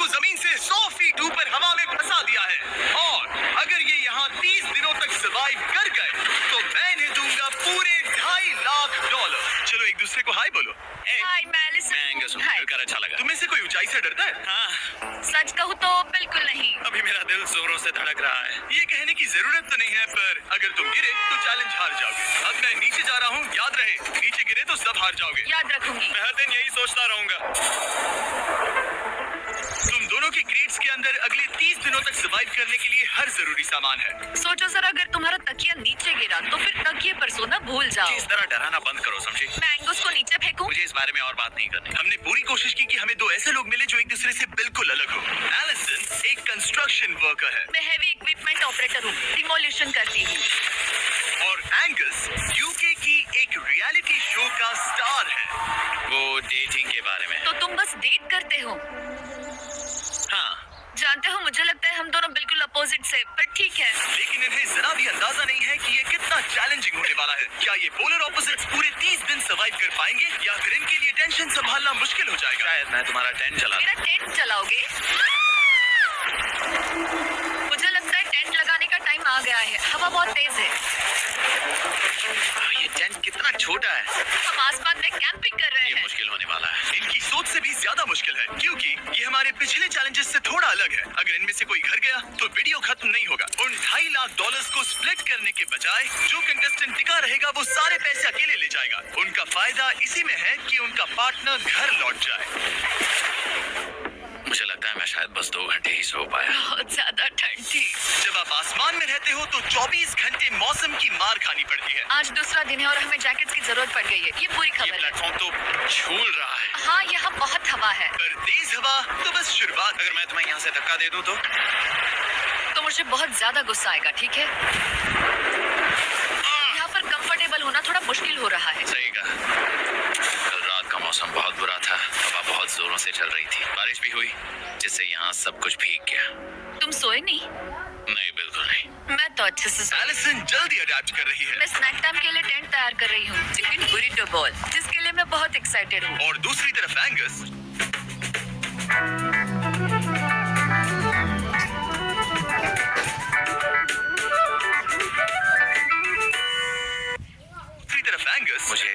को जमीन से 100 फीट ऊपर हवा में फंसा दिया है और अगर ये यहाँ 30 दिनों तक सर्वाइव कर गए तो मैं इन्हें दूंगा पूरे $2.5 लाख। चलो एक दूसरे को हाय बोलो। हाय मैं एलिसन। मैं एंगस हूँ। हाय। मिलकर अच्छा लगा। तुम में से कोई ऊंचाई से डरता है? हाँ। सच कहूँ तो बिल्कुल नहीं। अभी मेरा दिल जोरों से धड़क रहा है। ये कहने की जरूरत तो नहीं है, पर अगर तुम गिरे तो चैलेंज हार जाओगे। अब मैं नीचे जा रहा हूँ, याद रहे नीचे गिरे तो सब हार जाओगे। याद रखूंगी। मैं हर दिन यही सोचता रहूंगा। तुम दोनों के क्रेट्स के अंदर अगले 30 दिनों तक सर्वाइव करने के लिए हर जरूरी सामान है। सोचो सर, अगर तुम्हारा तकिया नीचे गिरा तो फिर तकिए पर सोना भूल जाओ। इस तरह डराना बंद करो, समझी? मैं एंगस को नीचे फेंकूं? मुझे इस बारे में और बात नहीं करनी। हमने पूरी कोशिश की कि हमें दो ऐसे लोग मिले जो एक दूसरे से बिल्कुल अलग हो। एलिसन एक कंस्ट्रक्शन वर्कर है मैं हेवी इक्विपमेंट ऑपरेटर हूँ, डिमोलिशन करती हूँ। और एंगस यूके की एक रियलिटी शो का स्टार है, वो डेटिंग के बारे में। तो तुम बस डेट करते हो? हाँ, जानते हो, मुझे लगता है हम दोनों बिल्कुल अपोजिट से, पर ठीक है। लेकिन इन्हें जरा भी अंदाजा नहीं है कि ये कितना चैलेंजिंग होने वाला है। क्या ये पोलर ऑपोजिट्स पूरे 30 दिन सर्वाइव कर पाएंगे या फिर इनके लिए टेंशन संभालना मुश्किल हो जाएगा? शायद मैं तुम्हारा टेंट चला दूं। मेरा टेंट चलाओगे? मुझे लगता है टेंट लगाने का टाइम आ गया है। हवा बहुत तेज है। ये टेंट कितना छोटा है। हम आसमान में कैंपिंग कर रहे ये हैं। मुश्किल होने वाला है। इनकी सोच से भी ज्यादा मुश्किल है, क्योंकि ये हमारे पिछले चैलेंजेस से थोड़ा अलग है। अगर इनमें से कोई घर गया तो वीडियो खत्म नहीं होगा। उन $2.5 लाख को स्प्लिट करने के बजाय जो कंटेस्टेंट टिका रहेगा वो सारे पैसे अकेले ले जाएगा। उनका फायदा इसी में है कि उनका पार्टनर घर लौट जाए। मुझे लगता है मैं शायद बस 2 घंटे ही सो पाया। बहुत ज्यादा ठंड थी। जब आप आसमान में रहते हो तो 24 घंटे मौसम की मार खानी पड़ती है। आज दूसरा दिन है और हमें जैकेट्स की जरूरत पड़ गई है। ये पूरी ये खबर है। प्लेटफॉर्म तो झूल रहा है। हाँ, यहाँ बहुत हवा है। पर तेज हवा तो बस शुरुआत। अगर मैं तुम्हें यहाँ से धक्का दे दूं तो मुझे बहुत ज्यादा गुस्सा आएगा, ठीक है? यहाँ पर कंफर्टेबल होना थोड़ा मुश्किल हो रहा है। सही कहा। कल रात का मौसम बहुत बुरा था। हवा बहुत जोरों से चल रही थी। बारिश भी हुई, जिससे यहाँ सब कुछ भीग गया। तुम सोए नहीं? नहीं, बिल्कुल नहीं। मैं तो अच्छे से सोई। एलिसन जल्दी अडैप्ट कर रही है। मैं स्नैक टाइम के लिए टेंट तैयार कर रही हूँ, चिकन बुरिटो बॉल, जिसके लिए मैं बहुत एक्साइटेड हूँ। और दूसरी तरफ एंगस मुझे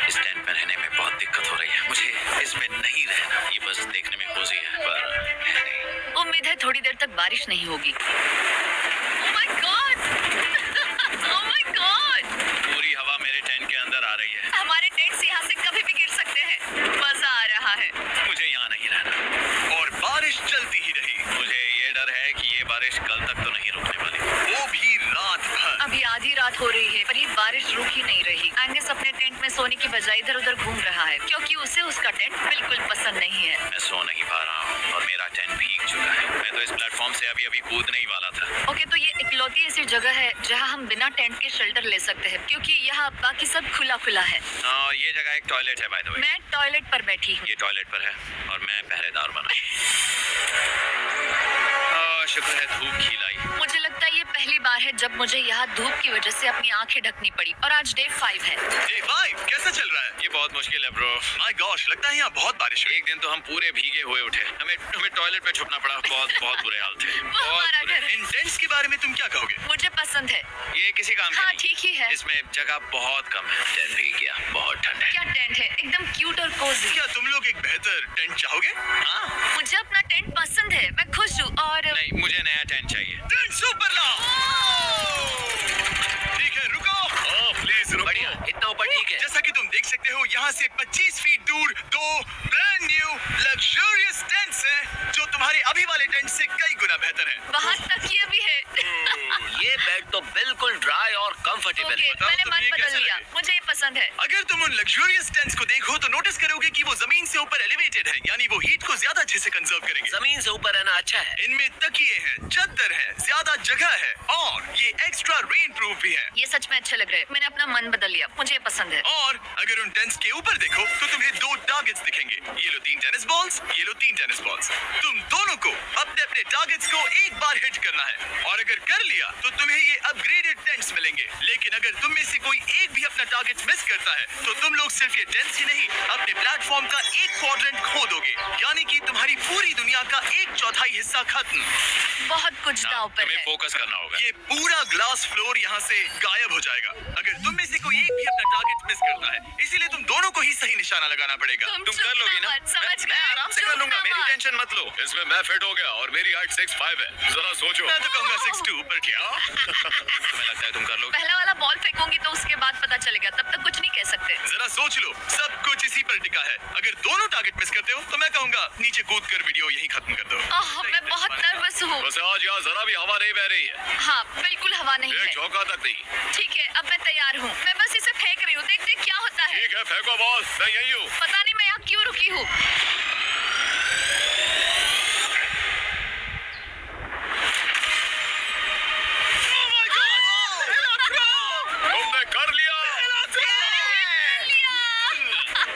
इस टेंट में रहने में बहुत दिक्कत हो रही है। मुझे इसमें नहीं रहना। ये बस देखने में कोजी है, पर है नहीं। उम्मीद है थोड़ी देर तक बारिश नहीं होगी। Oh my God! Oh my God! पूरी हवा मेरे टेंट के अंदर आ रही है। हमारे टेंट्स यहाँ से कभी भी गिर सकते हैं। मजा आ रहा है। मुझे यहाँ नहीं रहना। और बारिश चलती ही रही। मुझे ये डर है कि ये बारिश कल तक तो नहीं रुकने वाली, वो भी रात भर। अभी आधी रात हो रही है, पर ये बारिश रुक ही नहीं रही। एंगस अपने टेंट में सोने की बजाय इधर उधर घूम रहा है, क्योंकि उसे उसका टेंट बिल्कुल पसंद नहीं है। मैं सो नहीं पा रहा हूँ और मेरा टेंट भीग चुका है। मैं तो इस प्लेटफॉर्म से अभी कूदने ही वाला था। ओके, तो ये इकलौती ऐसी जगह है जहाँ हम बिना टेंट के शेल्टर ले सकते हैं, क्योंकि यहाँ बाकी सब खुला खुला है। ये जगह एक टॉयलेट है, बाय द वे। मैं टॉयलेट पर बैठी हूँ। ये टॉयलेट पर है और मैं पहरेदार बना। शुक्र है धूप खिलाई। मुझे लगता है ये पहली बार है जब मुझे यहाँ धूप की वजह से अपनी आंखें ढकनी पड़ी, और आज डे 5 है। डे 5 कैसा चल रहा है? ये बहुत मुश्किल है ब्रो। माय गॉश, लगता है यहाँ बहुत बारिश हुई। एक दिन तो हम पूरे भीगे हुए उठे। हमें टॉयलेट पे छुपना पड़ा। बहुत बुरे हाल थे। हमारा घर है। इन टेंट्स के बारे में तुम क्या कहोगे? मुझे पसंद है। ये किसी काम का हाँ, नहीं। ठीक ही है। इसमें जगह बहुत कम है। टेंट भीग गया, बहुत ठंड है। क्या टेंट है, एकदम क्यूट और कोजी। क्या तुम लोग एक बेहतर टेंट चाहोगे? हाँ, मुझे अपना टेंट पसंद है, मैं खुश हूँ। और नहीं, मुझे नया टेंट चाहिए। टेंट सुपर लाओ। ठीक है, रुको। प्लीज रुको। बढ़िया, इतना ऊपर ठीक है। जैसा कि तुम देख सकते हो, यहाँ से 25 फीट दूर 2 ब्रांड न्यू लग्जरियस टेंट्स हैं, जो तुम्हारे अभी वाले टेंट से कई गुना बेहतर हैं। वहाँ तकिया भी है। ये बेड तो बिल्कुल ड्राई और कंफर्टेबल ओके, मैंने मन बदल लिया। मुझे ये पसंद है। अगर तुम उन लग्जरियस टेंट्स को देखो तो नोटिस करोगे कि वो जमीन से ऊपर एलिवेटेड है, यानी वो हीट को ज्यादा अच्छे से कंजर्व करेंगे। जमीन से ऊपर रहना अच्छा है। इनमें तकिए हैं, चादर है, ज्यादा जगह है और ये एक्स्ट्रा रेन प्रूफ भी है। ये सच में अच्छे लग रहे हैं। मैंने अपना मन बदल लिया, मुझे ये पसंद है। और अगर उन टेंट्स के ऊपर देखो तो तुम्हें 2 टारगेट्स दिखेंगे। ये लो 3 टेनिस बॉल्स, ये लो 3 टेनिस बॉल्स। तुम दोनों को अपने अपने टारगेट्स को एक बार हिट करना है और अगर कर लिया तो तुम्हें ये अपग्रेडेड टेंट्स मिलेंगे। लेकिन अगर तुम में से कोई एक भी अपना टारगेट टारगेट मिस करता है तो तुम लोग सिर्फ ये टेंस ही नहीं अपने प्लेटफॉर्म का एक क्वाड्रेंट खो दोगे, यानी कि तुम्हारी पूरी दुनिया का 1/4 हिस्सा खत्म। बहुत कुछ दांव पर हमें है। फोकस करना होगा। ये पूरा ग्लास फ्लोर यहाँ से गायब हो जाएगा अगर तुम में से कोई एक भी अपना टारगेट मिस करता है, इसीलिए तुम दोनों को ही सही निशाना लगाना पड़ेगा। तुम कर लोगी ना? मैं आराम से कर लूंगा, मेरी टेंशन मत लो। इसमें मैं फिट हो गया और मेरी हाइट 6'5" है। जरा सोचो। मैं तो कहूंगा 6'2", पर क्या? तुम्हें लगता है तुम कर लोगे? पहला वाला बॉल फेंकूंगी तो उसके बाद पता चलेगा, तब तक कुछ नहीं कह सकते। जरा सोच लो, सब कुछ इसी पर टिका है। अगर दोनों टारगेट मिस करते हो तो मैं कहूंगा नीचे कूद कर वीडियो यहीं खत्म कर दो। मैं बहुत नर्वस हूँ। वैसे आज यहाँ जरा भी हवा नहीं बह रही है, हाँ, बिल्कुल हवा नहीं एक है। झोंका तक नहीं। ठीक है, अब मैं तैयार हूँ। मैं बस इसे फेंक रही हूँ, देखते क्या होता है। ठीक है, फेंको बॉल, मैं यही हूँ। पता नहीं मैं यहाँ क्यों रुकी हूँ। तुमने कर लिया।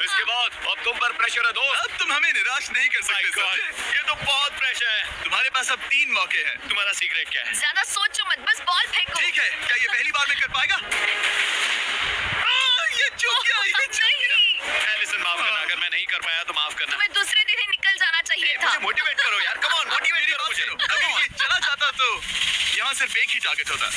इसके बाद अब तुम पर प्रेशर है दोस्त। अब तुम हमें निराश नहीं कर सकते। God, समझे? ये तो बहुत प्रेशर है। तुम्हारे पास अब 3 मौके हैं। तुम्हारा सीक्रेट क्या है? ज्यादा सोचो मत, बस बॉल फेंको। ठीक है, क्या ये पहली बार में कर पाएगा? ये चूक गया, ये चूक गया। नहीं, लिसन, माफ करना, अगर मैं नहीं कर पाया तो माफ करना। तुम्हें दूसरे दिन ही निकल जाना चाहिए था। मुझे मोटिवेट करो यार, कम ऑन, मोटिवेट मेरी करो बात मुझे। सुनो, अगर ये चला जाता तो यहाँ सिर्फ एक ही टारगेट होता।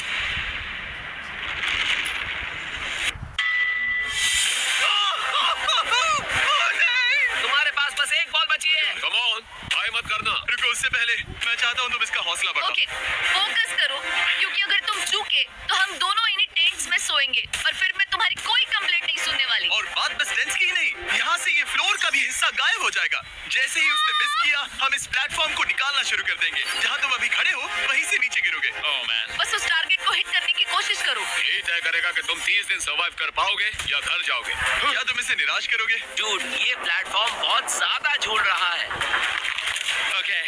तुम्हारे पास बस एक बॉल बची है। कम ऑन, ट्राई मत करना। रुको, उससे पहले मैं चाहता हूँ तुम इसका हौसला बढ़ाओ। ओके, फोकस करो, क्योंकि अगर तुम चूके तो हम दोनों इन्हीं टेंट्स में सोएंगे और फिर मैं तुम्हारी कोई कंप्लेंट नहीं सुनने वाली। और बात बस टेंस की ही नहीं, यहाँ से ये फ्लोर का भी हिस्सा गायब हो जाएगा। जैसे ही उसने मिस किया, हम इस प्लेटफॉर्म को निकालना शुरू कर देंगे। जहाँ तुम अभी खड़े हो, वहीं से नीचे गिरोगे। ओह मैन, बस उस टारगेट को हिट करने की कोशिश करो। यही तय करेगा कि तुम 30 दिन सर्वाइव कर पाओगे या घर जाओगे। क्या तुम इसे निराश करोगे? डूड, ये प्लेटफॉर्म बहुत ज्यादा झूल रहा है। ओके,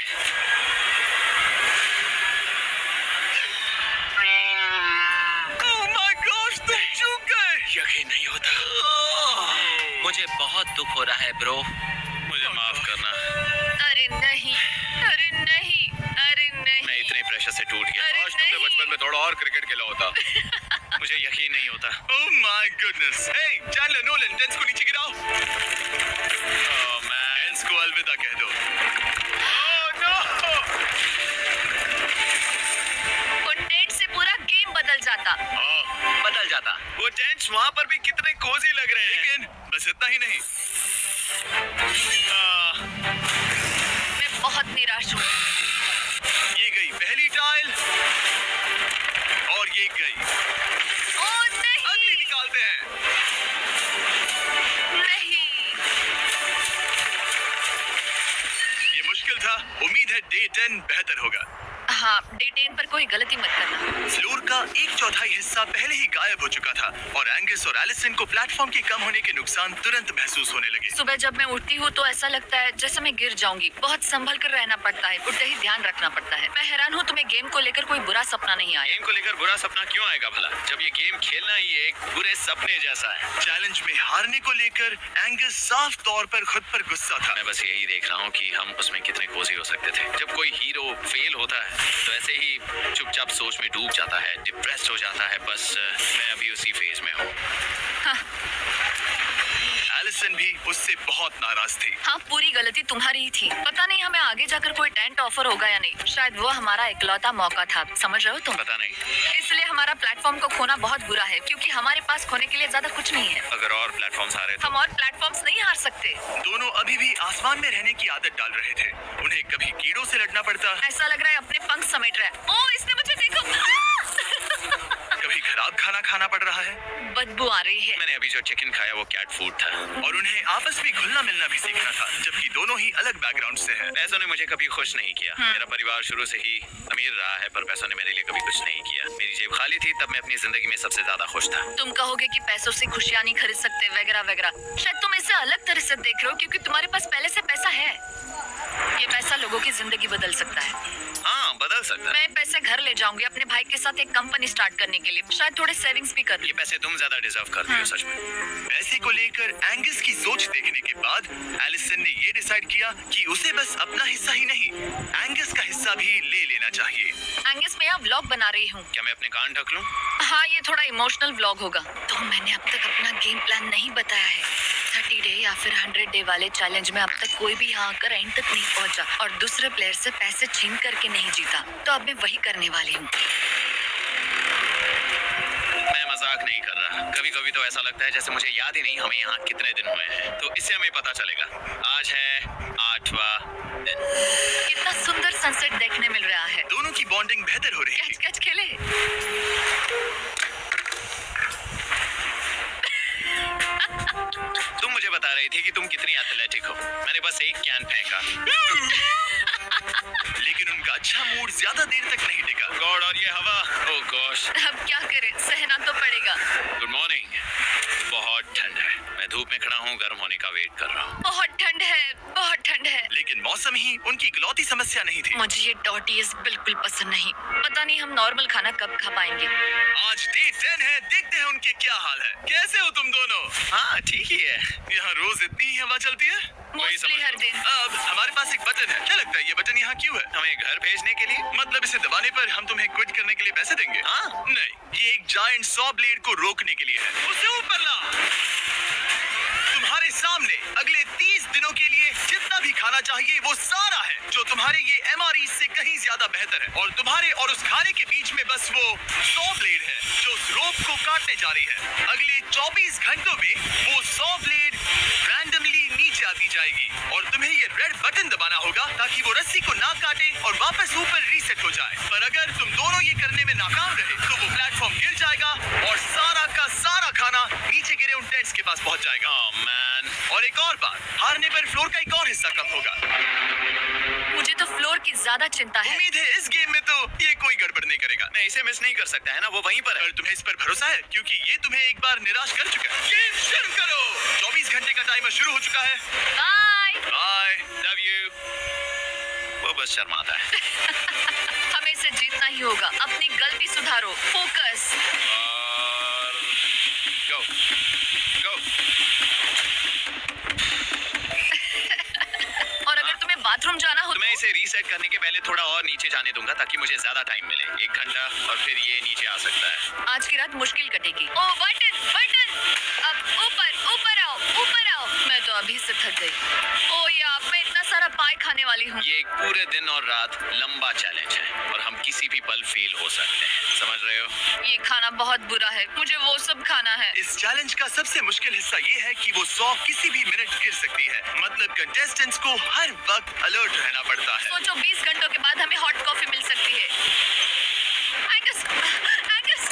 ओह माय गॉश, तुम चूक गए। यकीन नहीं होता। मुझे बहुत दुख हो रहा है ब्रो, मुझे माफ करना। अरे नहीं, अरे नहीं, अरे नहीं। मैं इतने प्रेशर से टूट गया। अरे काश तुमने नहीं। बचपन में थोड़ा और क्रिकेट खेला होता। मुझे यकीन नहीं होता। Oh my goodness. Hey Chandler, Nolan, टेंस को नीचे गिराओ। ओह मैन, टेंस को अलविदा कह दो। Oh no. उन टेंट से पूरा गेम बदल जाता। ओह, बदल जाता। वो टेंट्स वहाँ पर भी कितने कोजी लग रहे हैं। लेकिन बस इतना ही नहीं, मैं बहुत निराश हूँ। ये गई पहली टाइल और ये गई ओह नहीं, अगली। निकालते हैं। नहीं। ये मुश्किल था, उम्मीद है डे 10 बेहतर होगा। हाँ, डे 10 पर कोई गलती मत करना। फ्लोर का 1/4 हिस्सा पहले ही गायब हो चुका था और एंगस और एलिसन को प्लेटफॉर्म के कम होने के नुकसान तुरंत महसूस होने लगे। सुबह जब मैं उठती हूँ तो ऐसा लगता है जैसे मैं गिर जाऊंगी। बहुत संभल कर रहना पड़ता है, उठते ही ध्यान रखना पड़ता है। मैं हैरान हूँ तुम्हें गेम को लेकर कोई बुरा सपना नहीं आया। गेम को लेकर बुरा सपना क्यों आएगा भला, जब ये गेम खेलना ही एक बुरे सपने जैसा है। चैलेंज में हारने को लेकर एंगस साफ तौर पर खुद पर गुस्सा था। मैं बस यही देख रहा हूँ कि हम उसमें कितने कोजी हो सकते थे। जब कोई हीरो फेल होता है तो ऐसे ही चुपचाप सोच में डूब जाता है, डिप्रेस्ड हो जाता है। बस मैं अभी उसी फेज में हूँ। एलिसन भी उससे बहुत नाराज थी। हाँ, पूरी गलती तुम्हारी ही थी। पता नहीं हमें आगे जाकर कोई टेंट ऑफर होगा या नहीं। शायद वो हमारा इकलौता मौका था, समझ रहे हो तुम? पता नहीं, इसलिए हमारा प्लेटफॉर्म को खोना बहुत बुरा है, क्योंकि हमारे पास खोने के लिए ज्यादा कुछ नहीं है। अगर और प्लेटफॉर्म्स आ रहे तो हम और प्लेटफॉर्म्स नहीं हार सकते। दोनों अभी भी आसमान में रहने की आदत डाल रहे थे। उन्हें कभी कीड़ों से लड़ना पड़ता, ऐसा लग रहा है अपने पंख समेट रहा है। ओह, इसने मुझे देखो। कभी खराब खाना खाना पड़ रहा है बदबू आ रही है। मैंने अभी जो चिकन खाया वो कैट फूड था। और उन्हें आपस में घुलना मिलना भी सीखना था, जबकि दोनों ही अलग बैकग्राउंड से हैं। पैसों ने मुझे कभी खुश नहीं किया। मेरा परिवार शुरू से ही अमीर रहा है, पर पैसों ने मेरे लिए कभी कुछ नहीं किया। मेरी जेब खाली थी तब मैं अपनी जिंदगी में सबसे ज्यादा खुश था। तुम कहोगे कि पैसों से खुशियां नहीं खरीद सकते वगैरह वगैरह। शायद तुम इसे अलग तरह से देख रहे हो, क्योंकि तुम्हारे पास पहले से पैसा है। ये पैसा लोगों की जिंदगी बदल सकता है। हाँ, बदल सकता है। मैं पैसे घर ले जाऊंगी अपने भाई के साथ एक कंपनी स्टार्ट करने के लिए, शायद थोड़े सेविंग्स भी कर लूं। ये पैसे तुम ज्यादा डिजर्व करती हो सच में। पैसे को लेकर एंगस की सोच देखने के बाद एलिसन ने ये डिसाइड किया कि उसे बस अपना हिस्सा ही नहीं, एंगस का हिस्सा भी ले लेना चाहिए। एंगस, मैं यहाँ व्लॉग बना रही हूँ। क्या मैं अपने कान ढक लूं? हाँ, ये थोड़ा इमोशनल व्लॉग होगा। तो मैंने अब तक अपना गेम प्लान नहीं बताया है। 30 डे या फिर 100 डे वाले चैलेंज में अब तक कोई भी यहाँ आकर एंड तक नहीं पहुँचा और दूसरे प्लेयर से पैसे छीन करके नहीं जीता। तो अब मैं वही करने वाली हूँ। मैं मजाक नहीं कर रहा। कभी कभी तो ऐसा लगता है जैसे मुझे याद ही नहीं हमें यहाँ कितने दिन हुए हैं। तो इससे हमें पता चलेगा। आज है 8वां दिन। कितना सुंदर सनसेट देखने मिल रहा है। दोनों की बॉन्डिंग बेहतर हो रही है। कैच कैच खेले। तुम मुझे बता रही थी कि तुम कितनी एथलेटिक हो। मैंने बस एक कैन फेंका। लेकिन उनका अच्छा मूड ज्यादा देर तक नहीं टिका। गॉड, और ये हवा, ओह गॉश। अब क्या करें, सहना तो पड़ेगा। Good morning. बहुत ठंड है। मैं धूप में खड़ा हूँ, गर्म होने का वेट कर रहा हूँ। बहुत ठंड है, बहुत ठंड है। लेकिन मौसम ही उनकी इकलौती समस्या नहीं थी। मुझे ये टॉर्टियस बिल्कुल पसंद नहीं। पता नहीं हम नॉर्मल खाना कब खा पाएंगे। आज डे 10 है, देखते हैं उनके क्या हाल है। कैसे हो तुम दोनों? हाँ ठीक ही है। यहाँ रोज इतनी ही हवा चलती है? मोस्टली हर दिन। अब हमारे पास एक बटन है। क्या लगता है ये बटन यहाँ क्यों है? हमें घर भेजने के लिए? मतलब इसे दबाने पर हम तुम्हें क्विट करने के लिए पैसे देंगे? हाँ। नहीं, ये एक जायंट सॉ ब्लेड को रोकने के लिए है। उसे ऊपर ला। तुम्हारे सामने अगले 30 दिनों के लिए जितना भी खाना चाहिए वो सारा है, जो तुम्हारे ये MRE से कहीं ज्यादा बेहतर है। और तुम्हारे और उस खाने के बीच में बस वो सॉ ब्लेड है जो उस रोप को काटने जा रही है। अगले 24 घंटों में वो सॉ ब्लेड रैंडमली नीचे आती जाएगी और तुम्हें ये रेड बटन दबाना होगा ताकि वो रस्सी को ना काटे और वापस ऊपर रीसेट हो जाए। पर अगर तुम दोनों ये करने में नाकाम रहे तो वो प्लेटफॉर्म गिर जाएगा और सारा का सारा खाना नीचे गिरे उन टेंट्स के पास पहुंच जाएगा। Oh man. और एक और बात, हारने पर फ्लोर का एक और हिस्सा कम होगा। मुझे तो फ्लोर की ज्यादा चिंता है। उम्मीद है इस गेम में तो ये कोई गड़बड़ नहीं करेगा। मैं इसे मिस नहीं कर सकता है ना, वो वहीं पर है। और तुम्हें इस पर भरोसा है क्योंकि ये तुम्हें एक बार निराश कर चुका है। गेम शुरू करो। 24 घंटे का टाइमर शुरू हो चुका है। बाय। बाय। Love you. वो बस शर्माता है। हमें इसे जीतना ही होगा। अपनी गलती सुधारो। फोकस। और गो गो। और अगर तुम्हें बाथरूम जाना हो तो मैं इसे रीसेट करने के पहले थोड़ा और नीचे जाने दूंगा ताकि मुझे ज्यादा टाइम मिले। 1 घंटा और फिर ये नीचे आ सकता है। आज की रात मुश्किल कटेगी। ओ बटन बटन। अब ऊपर ऊपर आओ, ऊपर आओ। मैं तो अभी से थक गई। ओ यार, मैं इतना सारा पाई खाने वाली हूँ। ये एक पूरे दिन और रात लंबा चैलेंज है और हम किसी भी पल फेल हो सकते हैं, समझ रहे हो? ये खाना बहुत बुरा है। मुझे वो सब खाना है। इस चैलेंज का सबसे मुश्किल हिस्सा ये है कि वो 100 किसी भी मिनट गिर सकती है। मतलब कंटेस्टेंट्स को हर वक्त अलर्ट रहना पड़ता है। सोचो 20 घंटों के बाद हमें हॉट कॉफी मिल सकती है। Angus, Angus.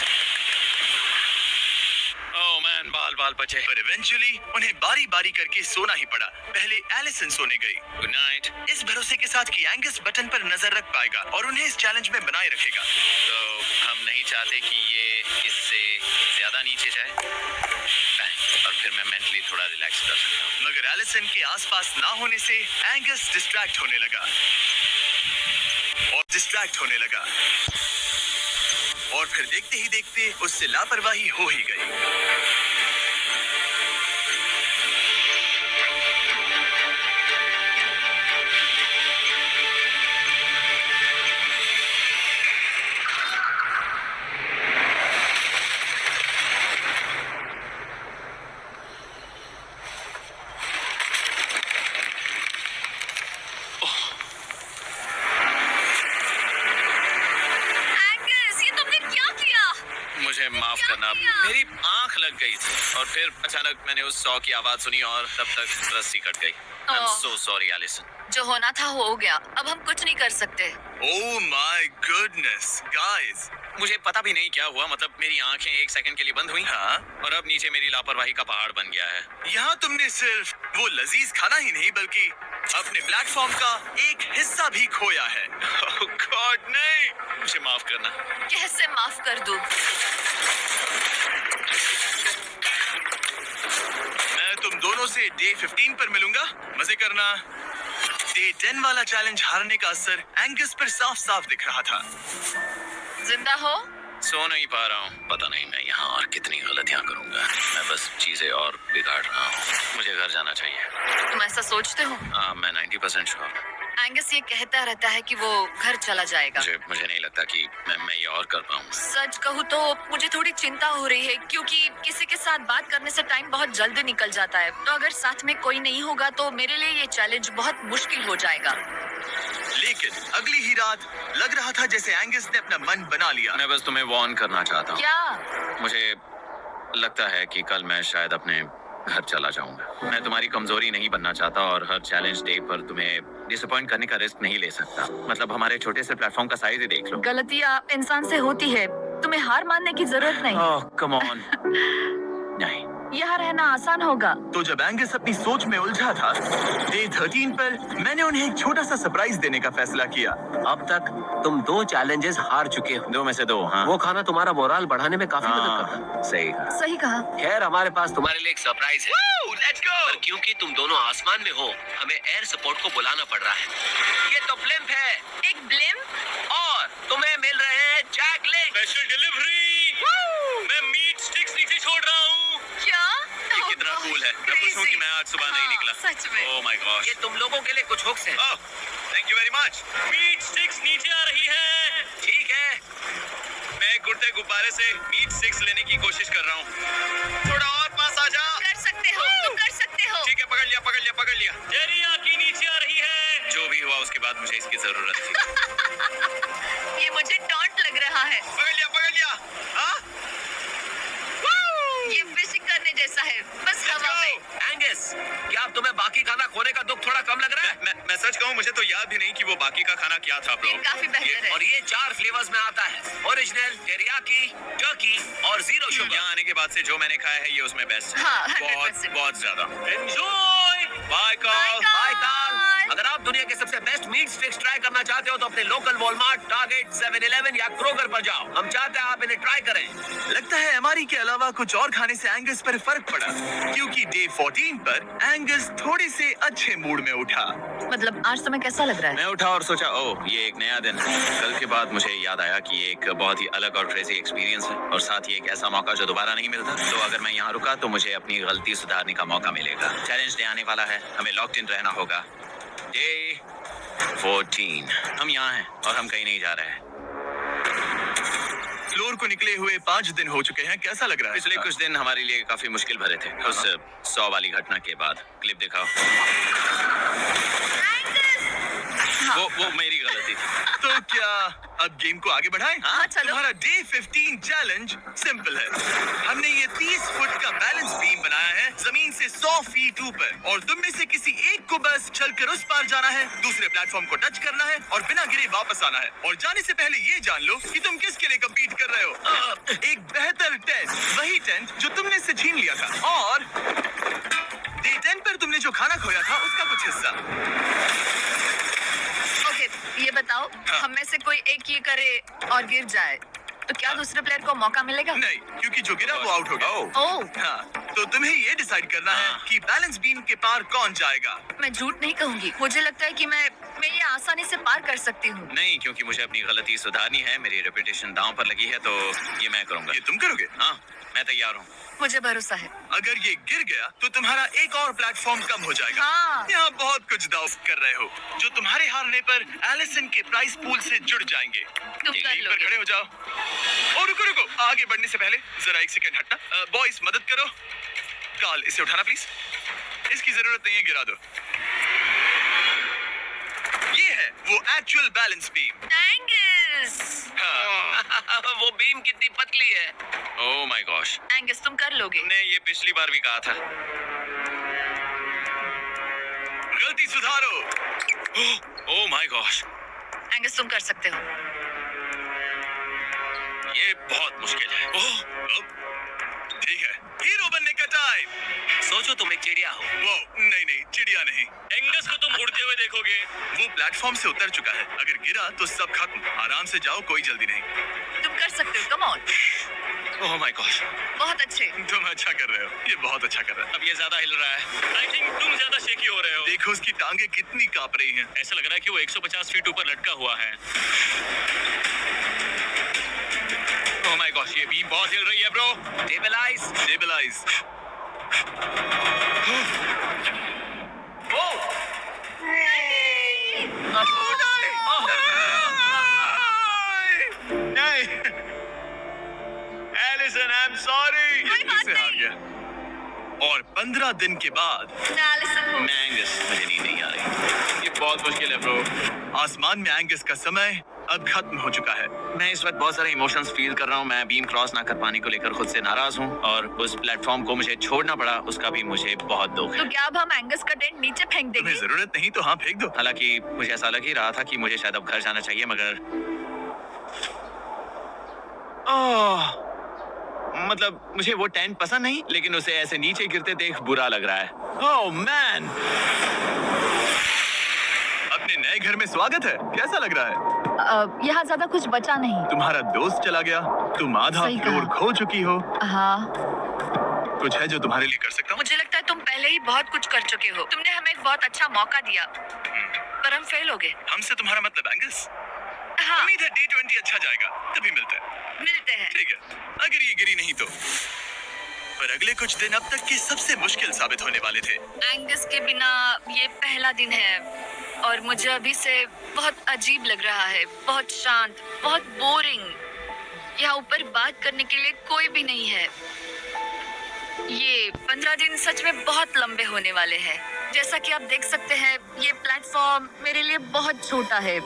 ओह मैन, बाल बाल बचे। पर इवेंचुअली उन्हें बारी बारी करके सोना ही पड़ा। पहले एलिसन सोने गई, गुड नाइट। इस भरोसे के साथ कि एंगस बटन पर नजर रख पाएगा और उन्हें इस चैलेंज में बनाए रखेगा। तो हम नहीं चाहते कि ये इससे ज्यादा नीचे जाए। बैंग, और फिर मैं मेंटली थोड़ा रिलैक्स कर सकता हूँ। मगर एलिसन के आसपास ना होने से एंगस डिस्ट्रैक्ट होने लगा और फिर देखते ही देखते उससे लापरवाही हो ही गई। एंगस, ये तुमने क्या किया? मुझे माफ करना, मेरी आंख लग गई थी और फिर अचानक मैंने उस सॉ की आवाज सुनी और तब तक रस्सी कट गई। I am so sorry Allison. जो होना था हो गया। अब हम कुछ नहीं कर सकते। ओह माय गुडनेस गाइस, मुझे पता भी नहीं क्या हुआ, मतलब मेरी आंखें 1 सेकंड के लिए बंद हुई। हाँ? और अब नीचे मेरी लापरवाही का पहाड़ बन गया है। यहाँ तुमने सिर्फ वो लजीज खाना ही नहीं बल्कि अपने प्लेटफॉर्म का एक हिस्सा भी खोया है। ओह गॉड नहीं, मुझे माफ करना। कैसे माफ कर दूं? मैं तुम दोनों से डे 15 पर मिलूंगा। मजे करना। डे 10 वाला चैलेंज हारने का असर एंगस पर साफ साफ दिख रहा था। जिंदा हो? सो नहीं पा रहा हूँ। पता नहीं मैं यहाँ और कितनी गलतियाँ करूँगा। मैं बस चीजें और बिगाड़ रहा हूँ। मुझे घर जाना चाहिए। तुम ऐसा सोचते हो? हाँ, मैं 90% श्योर हूँ। एंगस ये कहता रहता है कि वो घर चला जाएगा। मुझे नहीं लगता कि मैं ये और कर पाऊंगा। सच कहूँ तो मुझे थोड़ी चिंता हो रही है, क्योंकि किसी के साथ बात करने से टाइम बहुत जल्दी निकल जाता है। तो अगर साथ में कोई नहीं होगा तो मेरे लिए ये चैलेंज बहुत मुश्किल हो जाएगा। लेकिन अगली ही रात लग रहा था जैसे एंगस ने अपना मन बना लिया। मैं बस तुम्हें वार्न करना चाहता हूँ। क्या? मुझे लगता है कि कल मैं शायद अपने घर चला जाऊंगा। मैं तुम्हारी कमजोरी नहीं बनना चाहता और हर चैलेंज डे पर तुम्हें डिसअपॉइंट करने का रिस्क नहीं ले सकता। मतलब हमारे छोटे से प्लेटफॉर्म का साइज ही देख लो। गलतियाँ इंसान से होती है, तुम्हें हार मानने की जरूरत नहीं। ओह कम ऑन। नहीं, यहाँ रहना आसान होगा। तो जब एंगस अपनी सोच में उलझा था, डे 13 पर मैंने उन्हें एक छोटा सा सरप्राइज देने का फैसला किया। अब तक तुम 2 चैलेंजेस हार चुके हो। 2 में से 2। हाँ, वो खाना तुम्हारा मोराल बढ़ाने में काफी मदद करता हाँ, सही कहा। सही कहा। है। खैर हमारे पास तुम्हारे लिए एक सरप्राइज है। Let's go. पर क्योंकि तुम दोनों आसमान में हो, हमें एयर सपोर्ट को बुलाना पड़ रहा है। ये तो ब्लिम्प है एक ब्लिम्प? और तुम्हें मिल रहे हैं जैक लिंक। Special delivery. मैं मीट स्टिक्स नीचे छोड़ रहा हूँ। क्या? ये कितना कूल है। मैं खुश हूँ कि मैं आज सुबह नहीं निकला। सच में। Oh my god. ये तुम लोगों के लिए कुछ हुक्स हैं। Oh, thank you very much. Meat sticks नीचे आ रही है। ठीक है। मैं एक उड़ते गुब्बारे से मीट स्टिक्स लेने की कोशिश कर रहा हूँ। थोड़ा और पास आ जा। कर सकते हो, तुम कर सकते हो। ठीक है, पकड़ लिया पकड़ लिया पकड़ लिया। टेरियाकी नीचे आ रही है। जो भी हुआ उसके बाद मुझे इसकी जरूरत थी। ये मुझे टॉन्ट लग रहा है। पकड़ लिया पकड़ लिया। हाँ, ये फिशिंग करने जैसा है, बस हवा में। एंगस, क्या अब तुम्हें बाकी खाना खोने का दुख थोड़ा कम लग रहा है? मैं सच कहूँ मुझे तो याद भी नहीं कि वो बाकी का खाना क्या था ब्रो। ये काफी बेहतर है। और ये 4 फ्लेवर्स में आता है। ओरिजिनल, टेरियाकी, टर्की और जीरो शुगर। यहाँ आने के बाद से जो मैंने खाया है ये उसमें बेस्ट है। हाँ, बहुत 100%। बहुत ज्यादा। एंजॉय। Bye call. बाय काल। अगर आप दुनिया के सबसे बेस्ट मीट स्टिक्स ट्राई करना चाहते हो तो अपने लोकल वॉलमार्ट, टारगेट, 7-Eleven या क्रोगर पर जाओ। हम चाहते हैं आप इन्हें ट्राई करें। लगता है एमआरई के अलावा कुछ और खाने से एंगस पर फर्क पड़ा, क्योंकि डे 14 पर एंगस थोड़े से अच्छे मूड में उठा। मतलब आज तुम्हें कैसा लग रहा है? मैं उठा और सोचा ओह ये एक नया दिन है। कल के बाद मुझे याद आया कि ये एक बहुत ही अलग और क्रेजी एक्सपीरियंस है और साथ ही एक ऐसा मौका जो दोबारा नहीं मिलता। तो अगर मैं यहाँ रुका तो मुझे अपनी गलती सुधारने का मौका मिलेगा। चैलेंज डे आने वाला है, हमें लॉक्ड इन रहना होगा। डे 14 हम यहाँ हैं और हम कहीं नहीं जा रहे हैं। फ्लोर को निकले हुए 5 दिन हो चुके हैं। कैसा लग रहा है? पिछले कुछ दिन हमारे लिए काफी मुश्किल भरे थे। उस 100 वाली घटना के बाद। क्लिप दिखाओ। वो मेरी गलती थी। तो क्या अब गेम को आगे बढ़ाएं? हाँ, चलो। तुम्हारा डे 15 चैलेंज सिंपल है। हमने ये 30 फुट का बैलेंस बीम बनाया है जमीन से 100 फीट ऊपर, और तुम में से किसी एक को बस चलकर उस पार जाना है, दूसरे प्लेटफॉर्म को टच करना है और बिना गिरे वापस आना है। और जाने से पहले ये जान लो कि तुम किसके लिए कम्पीट कर रहे हो। एक बेहतर टेंट, वही टेंट जो तुमने इससे छीन लिया था, और डे 10 पर तुमने जो खाना खोया था उसका कुछ हिस्सा। ओके, ये बताओ, हाँ। हम में से कोई एक ये करे और गिर जाए तो क्या दूसरे प्लेयर को मौका मिलेगा? नहीं, क्योंकि जो गिरा वो आउट हो गया। ओह, हाँ, तो तुम्हें ये डिसाइड करना है हाँ। कि बैलेंस बीम के पार कौन जाएगा। मैं झूठ नहीं कहूंगी, मुझे लगता है कि मैं ये आसानी से पार कर सकती हूँ। नहीं, क्योंकि मुझे अपनी गलती सुधारनी है। मेरी रेपुटेशन दांव पर लगी है, तो ये मैं करूंगा। ये तुम करोगे? हाँ, मैं तैयार हूँ। मुझे भरोसा है। अगर ये गिर गया तो तुम्हारा एक और प्लेटफॉर्म कम हो जाएगा। हाँ। यहाँ बहुत कुछ दाव कर रहे हो, जो तुम्हारे हारने पर एलिसन के प्राइस पूल से जुड़ जाएंगे। तुम कर यहीं पर लोगे। खड़े हो जाओ। और रुको रुको, आगे बढ़ने से पहले जरा एक सेकंड हटना। बॉयज मदद करो। काल, इसे उठाना प्लीज। इसकी जरूरत नहीं है, गिरा दो। ये है वो एक्चुअल बैलेंस बीम। एंगस, हाँ। वो बीम कितनी पतली है। Oh my gosh. एंगस तुम कर लोगे। तुमने ये पिछली बार भी कहा था। गलती सुधारो। ओह माय गॉश, एंगस तुम कर सकते हो। ये बहुत मुश्किल है। ओह, ठीक है, हीरो बनने का टाइम। सोचो तुम एक चिड़िया हो। वो नहीं, चिड़िया नहीं। एंगस को तुम उड़ते हुए देखोगे। वो प्लेटफॉर्म से उतर चुका है। अगर गिरा तो सब खत्म। आराम से जाओ, कोई जल्दी नहीं। तुम कर सकते हो, come on. Oh my God, बहुत अच्छे। तुम अच्छा कर रहे हो, ये बहुत अच्छा कर रहा है। अब ये ज्यादा हिल रहा है। आई थिंक तुम ज्यादा शेकी हो रहे हो। देखो उसकी टांगे कितनी कांप रही हैं। ऐसा लग रहा है कि वो 150 फीट ऊपर लटका हुआ है। ओह माय गॉड, ये बीम बहुत हिल रही है ब्रो। स्टेबलाइज। स्टेबलाइज। नहीं, एलिसन, आई एम सॉरी। कोई बात से हार नहीं। गया। और 15 दिन के बाद मैं एलिसन हूँ। मैं एंगस, मुझे नींद नहीं आ रही। ये बहुत मुश्किल है ब्रो। आसमान में एंगस का समय अब खत्म हो चुका है। मैं इस वक्त बहुत सारे इमोशंस फील कर रहा हूँ। मैं बीम क्रॉस ना कर पाने को लेकर खुद से नाराज हूँ और उस प्लेटफॉर्म को मुझे छोड़ना पड़ा, उसका भी मुझे बहुत दुख है। तो क्या अब हम एंगस का टेंट नीचे फेंक देंगे? तुम्हें जरूरत नहीं तो हाँ फेंक दो। हालांकि मुझे ऐसा लग ही रहा था कि मुझे शायद अब घर जाना चाहिए, मगर मतलब मुझे वो टेंट पसंद नहीं, लेकिन उसे ऐसे नीचे गिरते देख बुरा लग रहा है। ओह मैन, अपने नए घर में स्वागत है। कैसा लग रहा है? यहाँ ज्यादा कुछ बचा नहीं। तुम्हारा दोस्त चला गया, तुम आधा सही फ्लोर कहा। खो चुकी हो। हाँ, कुछ है जो तुम्हारे लिए कर सकता हूँ? मुझे लगता है तुम पहले ही बहुत कुछ कर चुके हो। तुमने हमें एक बहुत अच्छा मौका दिया, पर हम फेल हो गए। हमसे तुम्हारा मतलब एंगस? हाँ, उम्मीद है D20 अच्छा जाएगा, तभी मिलते हैं। मिलते हैं। ठीक है, अगर ये गिरी नहीं तो। पर अगले कुछ दिन अब तक के सबसे मुश्किल साबित होने वाले थे। एंगस के बिना ये पहला दिन है और मुझे अभी से बहुत अजीब लग रहा है, बहुत शांत, बहुत बोरिंग। यहाँ ऊपर बात करने के लिए कोई भी नहीं है। ये 15 दिन सच में बहुत लंबे होने वाले हैं। जैसा कि आप देख सकते हैं, ये प्लेटफॉर्म मेरे लिए बहुत छोटा है।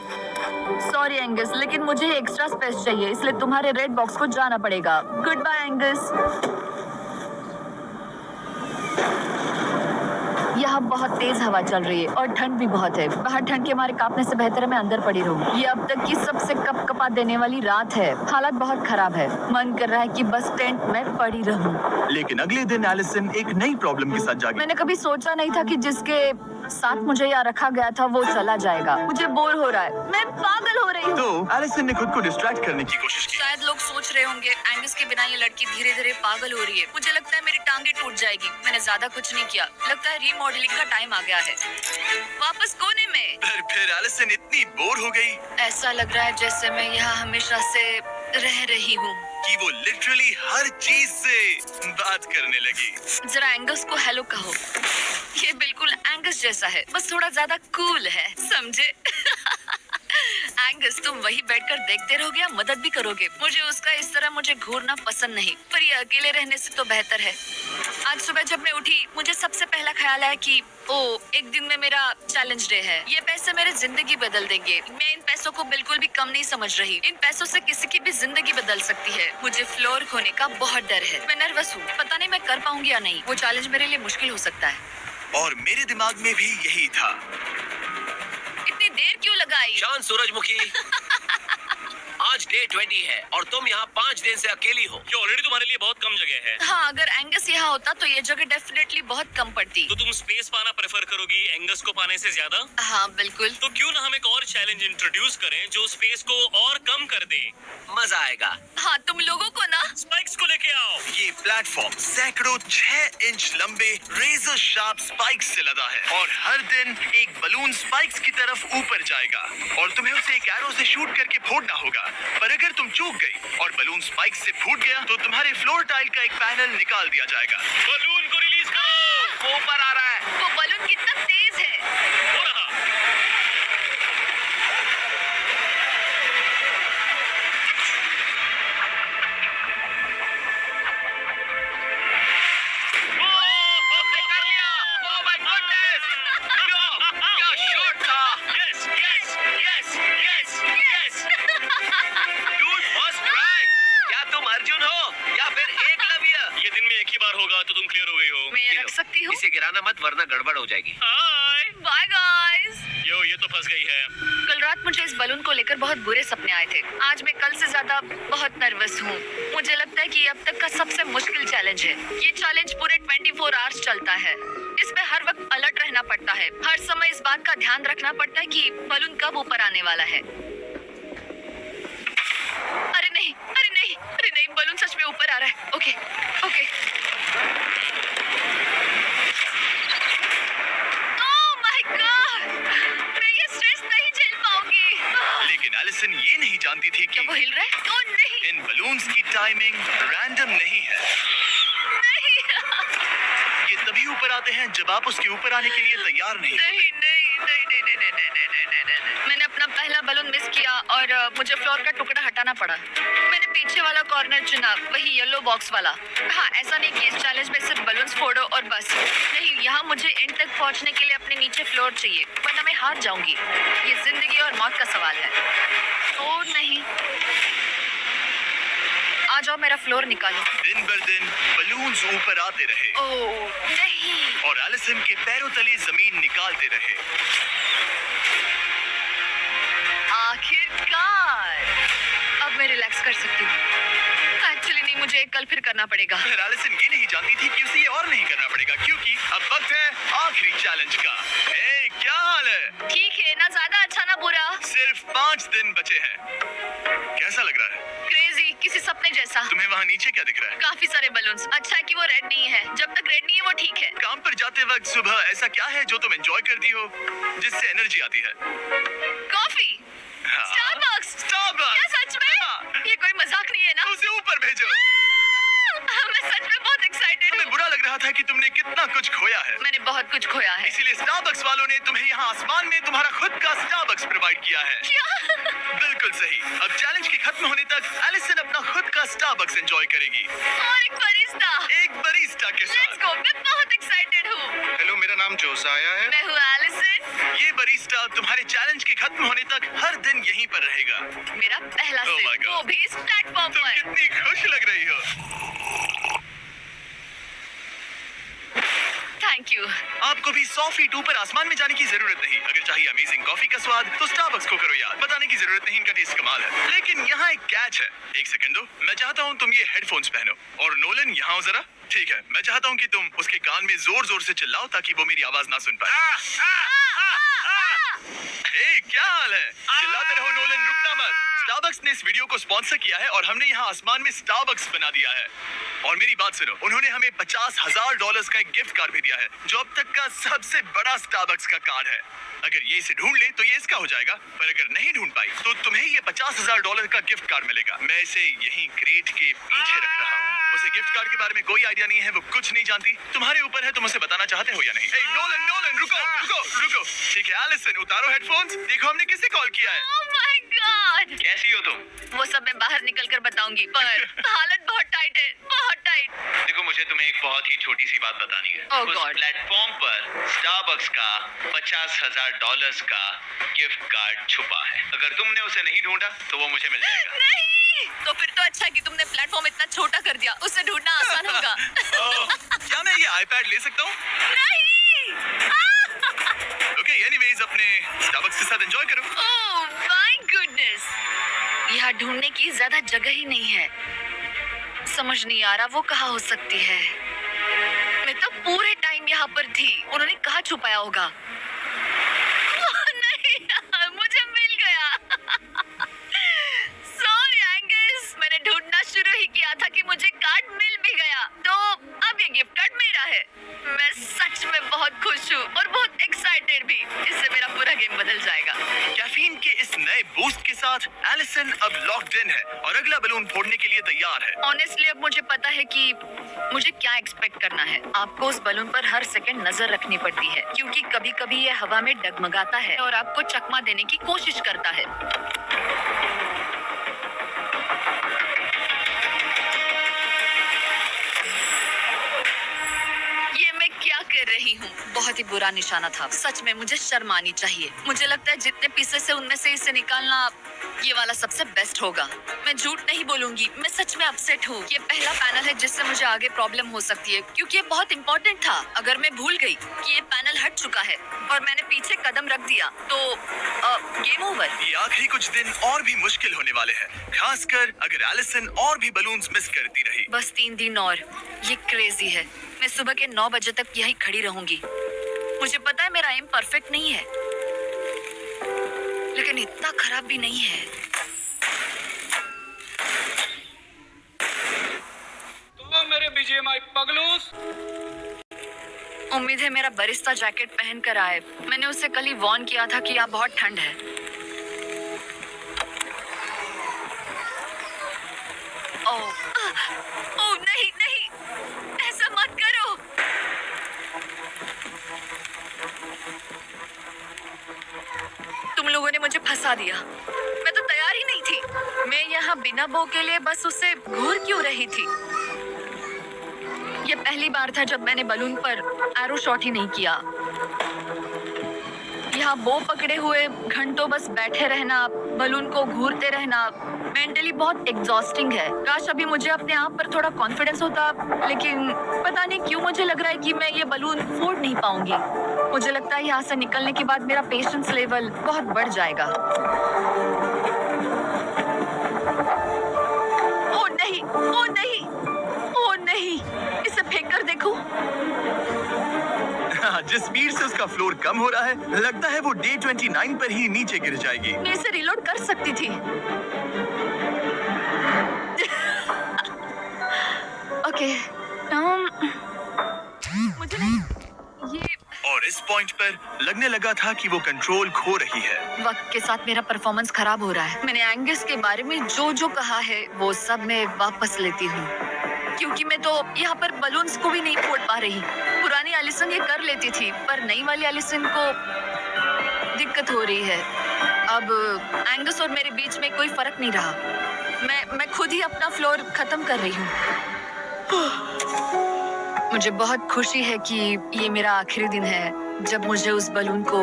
सॉरी एंगस, लेकिन मुझे एक्स्ट्रा स्पेस चाहिए, इसलिए तुम्हारे रेड बॉक्स को जाना पड़ेगा। Good bye Angus. यहाँ बहुत तेज हवा चल रही है और ठंड भी बहुत है। बाहर ठंड के मारे कांपने से बेहतर है मैं अंदर पड़ी रहूं। ये अब तक की सबसे कपकपा देने वाली रात है। हालत बहुत खराब है। मन कर रहा है कि बस टेंट में पड़ी रहूं। लेकिन अगले दिन एलिसन एक नई प्रॉब्लम के साथ जागी। मैंने कभी सोचा नहीं था कि जिसके साथ मुझे यहाँ रखा गया था वो चला जाएगा। मुझे बोर हो रहा है, मैं पागल हो रही हूँ। तो एलिसन ने खुद को डिस्ट्रैक्ट करने की कोशिश की। शायद लोग सोच रहे होंगे एंगस के बिना ये लड़की धीरे धीरे पागल हो रही है। मुझे लगता है मेरी टांगे टूट जाएगी। मैंने ज्यादा कुछ नहीं किया, लगता है रीमॉडलिंग का टाइम आ गया है। वापस कोने में। पर फिर एलिसन इतनी बोर हो गई ऐसा लग रहा है जैसे मैं यहाँ हमेशा से रह रही हूँ। कि वो लिटरली हर चीज से बात करने लगी। जरा एंगस को हेलो कहो। ये बिल्कुल एंगस जैसा है, बस थोड़ा ज्यादा कूल है, समझे? एंगस, तुम वही बैठकर देखते रहोगे या मदद भी करोगे? मुझे उसका इस तरह मुझे घूरना पसंद नहीं, पर ये अकेले रहने से तो बेहतर है। आज सुबह जब मैं उठी, मुझे सबसे पहला ख्याल आया कि एक दिन में मेरा चैलेंज डे है। ये पैसे मेरी जिंदगी बदल देंगे। मैं इन पैसों को बिल्कुल भी कम नहीं समझ रही। इन पैसों से किसी की भी जिंदगी बदल सकती है। मुझे फ्लोर खोने का बहुत डर है। मैं नर्वस हूँ, पता नहीं मैं कर पाऊंगी या नहीं। वो चैलेंज मेरे लिए मुश्किल हो सकता है। और मेरे दिमाग में भी यही था। इतनी देर क्यों लगाई? शांत सूरजमुखी। आज डे 20 है और तुम यहाँ 5 दिन से अकेली हो। ये ऑलरेडी तुम्हारे लिए बहुत कम जगह है। हाँ, अगर एंगस यहाँ होता तो ये जगह डेफिनेटली बहुत कम पड़ती। तो तुम स्पेस पाना प्रेफर करोगी एंगस को पाने से ज्यादा? हाँ बिल्कुल। तो क्यों ना हम एक और चैलेंज इंट्रोड्यूस करें जो स्पेस को और कम कर दे। मजा आएगा। हाँ, तुम लोगों को ना स्पाइक्स को लेके आओ। ये प्लेटफॉर्म सैकड़ों 6 इंच लंबे रेजर शार्प स्पाइक्स से लदा है और हर दिन एक बलून स्पाइक्स की तरफ ऊपर जाएगा और तुम्हें उसे एक एरो से शूट करके फोड़ना होगा। पर अगर तुम चूक गई और बलून स्पाइक्स से फूट गया तो तुम्हारे फ्लोर टाइल का एक पैनल निकाल दिया जाएगा। बलून को रिलीज करो। वो ऊपर आ रहा है। वो बलून कितना तेज है। हो रहा। कर लिया। Oh my goodness! क्या शॉट था। Yes yes yes yes yes. Dude, first try. क्या तुम अर्जुन हो या फिर एकलव्य? ये दिन में एक ही बार होगा तो तुम क्लियर हो गई हो। मैं ये रख सकती हूँ? इसे गिराना मत वरना गड़बड़ हो जाएगी। हाय। Bye guys. यो, ये तो फंस गई है। कल कल रात मुझे इस बलून को लेकर बहुत बुरे सपने आए थे। आज मैं कल से ज्यादा बहुत नर्वस हूँ। मुझे लगता है कि ये अब तक का सबसे मुश्किल चैलेंज है। ये चैलेंज पूरे 24 आवर्स चलता है। इसमें हर वक्त अलर्ट रहना पड़ता है। हर समय इस बात का ध्यान रखना पड़ता है कि बलून कब ऊपर आने वाला है। अरे नहीं, अरे नहीं, अरे नहीं, बलून सच में ऊपर आ रहा है। Okay, okay. Oh my God! मैं ये स्ट्रेस नहीं झेल पाऊंगी। लेकिन एलिसन ये नहीं जानती थी क्या कि वो हिल रहा है? ओह नहीं, इन बलून्स की टाइमिंग रैंडम नहीं है। नहीं, ये तभी ऊपर आते हैं जब आप उसके ऊपर आने के लिए तैयार नहीं नहीं, होते। नहीं, नहीं, नहीं, नहीं, नहीं, नहीं, नहीं, नहीं, नहीं। मैंने अपना पहला बलून मिस किया और मुझे फ्लोर का टुकड़ा हटाना पड़ा। मैंने पीछे वाला कॉर्नर चुना, वही येलो बॉक्स वाला। हाँ, ऐसा नहीं कि इस चैलेंज में सिर्फ बलून्स फोड़ो और बस। नहीं, यहाँ मुझे एंड तक पहुँचने के लिए अपने नीचे फ्लोर चाहिए, वरना मैं हार जाऊंगी। ये जिंदगी और मौत का सवाल है। ओह नहीं, आ जाओ, मेरा फ्लोर निकालो। दिन बर दिन बलून्स ऊपर आते रहे ओह नहीं, और एलिसन के पैरों तले जमीन निकालते रहे। आखिरकार अब मैं रिलैक्स कर सकती हूँ। एक्चुअली नहीं, मुझे कल फिर करना पड़ेगा। पर एलिसन ये नहीं जानती थी कि उसे ये और नहीं करना पड़ेगा, क्योंकि अब वक्त है आखिरी चैलेंज का। ए, क्या हाल है? ठीक है, ना ज्यादा अच्छा ना बुरा। सिर्फ 5 दिन बचे हैं। कैसा लग रहा है? क्रेजी, किसी सपने जैसा। तुम्हें वहाँ नीचे क्या दिख रहा है? काफी सारे बलून्स। अच्छा है कि वो रेड नहीं है। जब तक रेड नहीं है वो ठीक है। काम पर जाते वक्त सुबह ऐसा क्या है जो तुम एंजॉय करती हो, जिससे एनर्जी आती है? कॉफी, हाँ। स्टारबक्स। स्टारबक्स। क्या सच में? हाँ। ये कोई मजाक नहीं है ना? उसे ऊपर भेजो। मैं सच में बहुत एक्साइटेड हमें हूँ। बुरा लग रहा था कि तुमने कितना कुछ खोया है। मैंने बहुत कुछ खोया है। इसीलिए स्टारबक्स वालों ने तुम्हें यहाँ आसमान में तुम्हारा खुद का स्टारबक्स प्रोवाइड किया है। क्या? बिल्कुल सही। अब चैलेंज के खत्म होने तक एलिसन अपना खुद का स्टारबक्स एंजॉय करेगी, और एक बरिस्ता। एक बरिस्टा के लेट्स साथ। गो, मैं बहुत एक्साइटेड हूँ। हेलो, मेरा नाम जोसाया है। मैं हूँ एलिसन। ये बरिस्टा तुम्हारे चैलेंज के खत्म होने तक हर दिन यहीं पर रहेगा। मेरा पहला Oh my सिप, God. वो भी इस प्लेटफॉर्म तुम पर। कितनी खुश लग रही हो। Thank you. आपको भी 100 फीट ऊपर आसमान में जाने की जरूरत नहीं। अगर चाहिए अमेजिंग कॉफी का स्वाद तो स्टारबक्स को करो याद। बताने की जरूरत नहीं, इनका टेस्ट कमाल है। लेकिन यहाँ एक कैच है। एक सेकंड दो, मैं चाहता हूँ तुम ये हेडफोन्स पहनो। और नोलन, यहाँ हो जरा। ठीक है, मैं चाहता हूँ कि तुम उसके कान में जोर जोर से चिल्लाओ ताकि वो मेरी आवाज ना सुन पाए। ए, क्या हाल है? चिल्लाते रहो नोलन, रुकना मत। स्टारबक्स ने इस वीडियो को स्पॉन्सर किया है और हमने यहाँ आसमान में स्टारबक्स बना दिया है। और मेरी बात सुनो, उन्होंने हमें $50,000 का एक गिफ्ट कार्ड भी दिया है, जो अब तक का सबसे बड़ा स्टारबक्स का कार्ड है। अगर ये इसे ढूंढ ले तो ये इसका हो जाएगा, पर अगर नहीं ढूंढ पाई तो तुम्हें ये $50,000 का गिफ्ट कार्ड मिलेगा। मैं इसे यहीं क्रेट के पीछे रख रहा हूँ। उसे गिफ्ट कार्ड के बारे में कोई आइडिया नहीं है, वो कुछ नहीं जानती। तुम्हारे ऊपर है, तुम उसे बताना चाहते हो या नहीं। ए, नोलन, नोलन, रुको, रुको, रुको। ठीक है एलिसन, उतारो हेडफोन्स। देखो हमने किसे कॉल किया है। ओह माय गॉड! कैसी हो तुम? वो सब मैं बाहर निकल कर बताऊंगी, पर हालत बहुत टाइट है, बहुत टाइट। देखो, मुझे तुम्हें एक बहुत ही छोटी सी बात बतानी है। Oh उस God. प्लेटफॉर्म पर स्टारबक्स का $50,000 का गिफ्ट कार्ड छुपा है। अगर तुमने उसे नहीं ढूंढा तो वो मुझे मिल जाएगा। नहीं, तो फिर तो अच्छा है कि तुमने प्लेटफॉर्म इतना छोटा कर दिया। उसे ढूंढना आसान होगा। क्या मैं ये आईपैड ले सकता हूँ? नहीं। ओके, एनीवेज अपने स्टारबक्स के साथ एंजॉय करो। ओह माय गुडनेस, यहाँ ढूंढने की ज्यादा जगह ही नहीं है। समझ नहीं आ रहा वो कहाँ हो सकती है। मैं तो पूरे टाइम यहाँ पर थी। उन्होंने कहाँ छुपाया होगा? नहीं, मुझे मिल गया। सॉरी एंगस, मैंने ढूंढना शुरू ही किया था कि मुझे कार्ड मिल भी गया। तो अब ये गिफ्ट कार्ड मेरा है। मैं सच में बहुत खुश हूँ और बहुत एक्साइटेड भी। इससे मेरा पूरा गेम बदल जाएगा। कैफीन के इस नए बूस्ट के साथ एलिसन अब लॉक्ड इन है और अगला बलून फोड़ने के लिए तैयार है। ऑनेस्टली अब मुझे पता है कि मुझे क्या एक्सपेक्ट करना है। आपको उस बलून पर हर सेकंड नजर रखनी पड़ती है, क्योंकि कभी कभी ये हवा में डगमगाता है और आपको चकमा देने की कोशिश करता है। ये मैं क्या कर रही हूँ? बहुत बहुत ही बुरा निशाना था। सच में मुझे शर्म आनी चाहिए। मुझे लगता है जितने पीसेस है उनमें से इसे निकालना ये वाला सबसे बेस्ट होगा। मैं झूठ नहीं बोलूंगी, मैं सच में अपसेट हूँ। ये पहला पैनल है जिससे मुझे आगे प्रॉब्लम हो सकती है, क्योंकि ये बहुत इंपॉर्टेंट था। अगर मैं भूल गई कि ये पैनल हट चुका है और मैंने पीछे कदम रख दिया तो गेम ओवर। ये आखिरी कुछ दिन और भी मुश्किल होने वाले हैं, खासकर अगर एलिसन और भी बलून्स मिस करती रही। बस 3 दिन और। ये क्रेजी है। मैं सुबह के 9 बजे तक यहीं खड़ी रहूंगी। मुझे पता है मेरा एम परफेक्ट नहीं है, लेकिन इतना खराब भी नहीं है। तो मेरे बीजीएमआई पगलूस, उम्मीद है मेरा बरिस्ता जैकेट पहन कर आए। मैंने उसे कल ही वार्न किया था कि यहाँ बहुत ठंड है। ओह नहीं नहीं, ऐसा मत करो। तुम लोगों ने मुझे फंसा दिया। मैं तो तैयार ही नहीं थी। मैं यहाँ बिना बो के लिए बस उससे घूर क्यों रही थी। ये पहली बार था जब मैंने बलून पर एरो शॉट ही नहीं किया। यहाँ बो पकड़े हुए घंटों बस बैठे रहना, बलून को घूरते रहना मेंटली बहुत एग्जॉस्टिंग है। काश अभी मुझे अपने आप पर थोड़ा कॉन्फिडेंस होता, लेकिन पता नहीं क्यों मुझे लग रहा है कि मैं ये बलून फोड़ नहीं पाऊंगी। मुझे लगता है यहाँ से निकलने के बाद मेरा पेशेंस लेवल बहुत बढ़ जाएगा। ओ नहीं, ओ नहीं, ओ नहीं, इसे फेंक कर देखूं। जिस स्पीड से उसका फ्लोर कम हो रहा है, लगता है वो डे 29 पर ही नीचे गिर जाएगी। मैं इसे रिलोड कर सकती थी। ओके, मुझे नहीं, ये और इस पॉइंट पर लगने लगा था कि वो कंट्रोल खो रही है। वक्त के साथ मेरा परफॉर्मेंस खराब हो रहा है। मैंने एंगस के बारे में जो कहा है वो सब मैं वापस लेती हूँ, क्योंकि मैं तो यहाँ पर बलून्स को भी नहीं फोड़ पा रही। पुरानी एलिसन ये कर लेती थी, पर नई वाली एलिसन को दिक्कत हो रही है। अब एंगस और मेरे बीच में कोई फर्क नहीं रहा। मैं खुद ही अपना फ्लोर खत्म कर रही हूँ। मुझे बहुत खुशी है कि ये मेरा आखिरी दिन है जब मुझे उस बलून को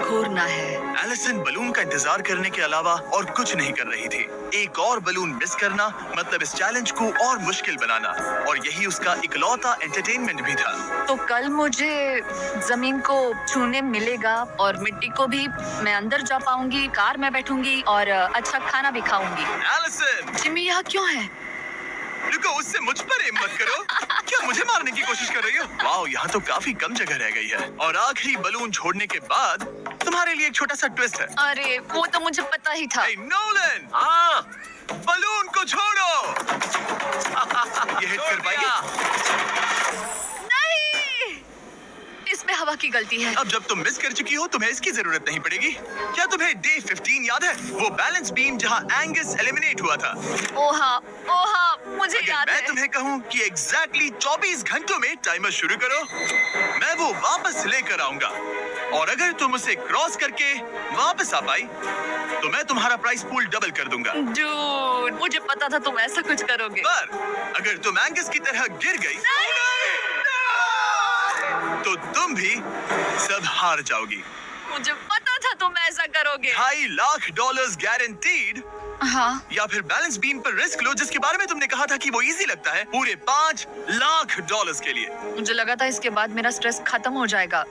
घूरना है। एलिसन बलून का इंतजार करने के अलावा और कुछ नहीं कर रही थी। एक और बलून मिस करना मतलब इस चैलेंज को और मुश्किल बनाना, और यही उसका इकलौता एंटरटेनमेंट भी था। तो कल मुझे जमीन को छूने मिलेगा और मिट्टी को भी। मैं अंदर जा पाऊंगी, कार में बैठूंगी और अच्छा खाना भी खाऊंगी। एलिसन, जिमी यहाँ क्यों है? रुको, उससे मुझ पर एम मत करो। क्या मुझे मारने की कोशिश कर रही हो? वाओ, यहाँ तो काफी कम जगह रह गई है। और आखिरी बलून छोड़ने के बाद तुम्हारे लिए एक छोटा सा ट्विस्ट है। अरे वो तो मुझे पता ही था। Hey, नोलन, हाँ, बलून को छोड़ो। ये हिट कर पाएगी? नहीं, इसमें हवा की गलती है। अब जब तुम मिस कर चुकी हो, तुम्हें इसकी जरूरत नहीं पड़ेगी। क्या तुम्हें डे 15 याद है? वो बैलेंस बीम जहाँ एंगस एलिमिनेट हुआ था। ओहा, मुझे अगर याद मैं है। तुम्हें कहूँ कि एग्जैक्टली 24 घंटों में टाइमर शुरू करो, मैं वो वापस लेकर आऊंगा। और अगर तुम उसे क्रॉस करके वापस आ पाई, तो मैं तुम्हारा प्राइस पूल डबल कर दूंगा। डूड, मुझे पता था तुम ऐसा कुछ करोगे। पर अगर तुम एंगस की तरह गिर गई, तो तुम भी सब हार जाओगी। मुझे पता था तुम ऐसा करोगे। $2.5 लाख गारंटीड। हाँ, या फिर बैलेंस बीम पर रिस्क लो, जिसके बारे में तुमने कहा था कि वो इजी लगता है, पूरे $5 लाख के लिए। मुझे लगा था इसके बाद मेरा स्ट्रेस खत्म हो जाएगा,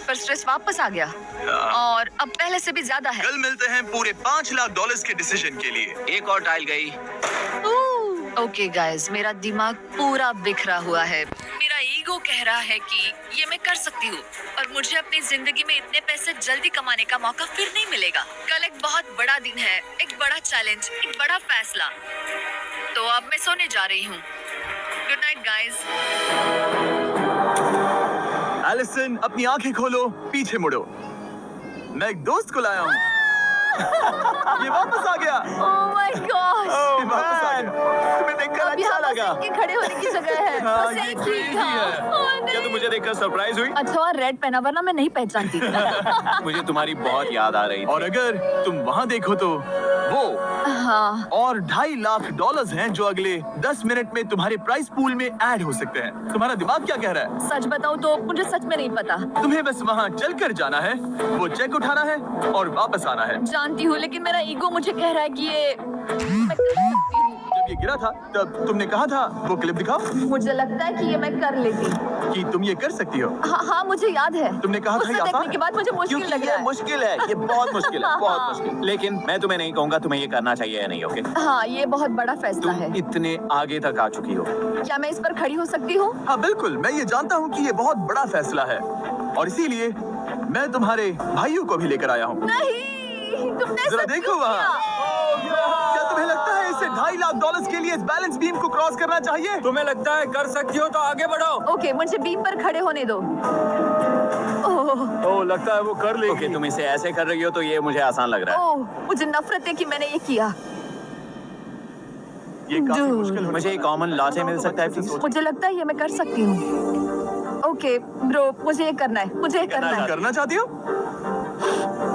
पर स्ट्रेस वापस आ गया और अब पहले से भी ज्यादा है। कल मिलते हैं पूरे $5 लाख के डिसीजन के लिए। एक और टाइल गई। ओके गाइस, मेरा दिमाग पूरा बिखरा हुआ है। मेरा ईगो कह रहा है कि ये मैं कर सकती हूँ और मुझे अपनी जिंदगी में इतने पैसे जल्दी कमाने का मौका फिर नहीं मिलेगा। कल एक बहुत बड़ा दिन है, एक बड़ा चैलेंज, एक बड़ा फैसला। तो अब मैं सोने जा रही हूँ। Good night guys. एलिसन, अपनी आंखें खोलो, पीछे मुड़ो। मैं एक दोस्त को लाया हूँ। ये वापस आ गया। ओह माय गॉड, ये वापस आ गया। तुम्हें देखकर अब अच्छा यहाँ लगा। बस इनके खड़े होने की जगह है। हाँ, बस ये एक ही crazy था। है। ओह नहीं। क्या तुम मुझे देखकर सरप्राइज हुई? अच्छा, और रेड पहना, वरना मैं नहीं पहचानती। मुझे तुम्हारी बहुत याद आ रही थी। और अगर तुम वहाँ देखो तो वो हाँ। और $2.5 लाख हैं जो अगले 10 मिनट में तुम्हारे प्राइस पूल में ऐड हो सकते हैं। तुम्हारा दिमाग क्या कह रहा है? सच बताऊं तो मुझे सच में नहीं पता। तुम्हें बस वहाँ चलकर जाना है, वो चेक उठाना है और वापस आना है। जानती हूँ, लेकिन मेरा ईगो मुझे कह रहा है कि ये मैं कर सकती हूँ। जब ये गिरा था तब तुमने कहा था, वो क्लिप दिखाओ, मुझे लगता है कि ये मैं कर लेती। कि तुम ये कर सकती हो। हाँ हाँ, मुझे याद है। तुमने कहा था उससे ये आसान देखने के है। बाद मुझे मुश्किल क्योंकि लग ये रहा है। मुश्किल है, ये बहुत मुश्किल है, बहुत मुश्किल। लेकिन मैं तुम्हें नहीं कहूंगा तुम्हें ये करना चाहिए या नहीं, ओके? हाँ, ये बहुत बड़ा फैसला तुम है। इतने आगे तक आ चुकी हो। क्या मैं इस पर खड़ी हो सकती हूँ? हाँ बिल्कुल, मैं ये जानता हूँ कि ये बहुत बड़ा फैसला है और इसीलिए मैं तुम्हारे भाइयों को भी लेकर आया हूँ। नहीं, तुमने जरा ऐसा देखो क्यों वहाँ। किया? क्या तुम्हें लगता है इसे $2.5 लाख के लिए इस बैलेंस बीम को क्रॉस करना चाहिए? तुम्हें लगता है कर सकती हो तो आगे बढ़ो। ओके, मुझे बीम पर खड़े होने दो। ओह, ओह, लगता है वो कर लेगी। ओके, तुम इसे ऐसे कर रही हो तो ये मुझे आसान लग रहा है। ओह, मुझे नफरत है कि मैंने ये किया। ये काफी Dude. मुश्किल है। मुझे एक कॉमन लॉ से मिल सकता है प्लीज? मुझे लगता है ये मैं कर सकती हूँ। ओके ब्रो, मुझे ये करना है, मुझे ये करना है। करना चाहती हो?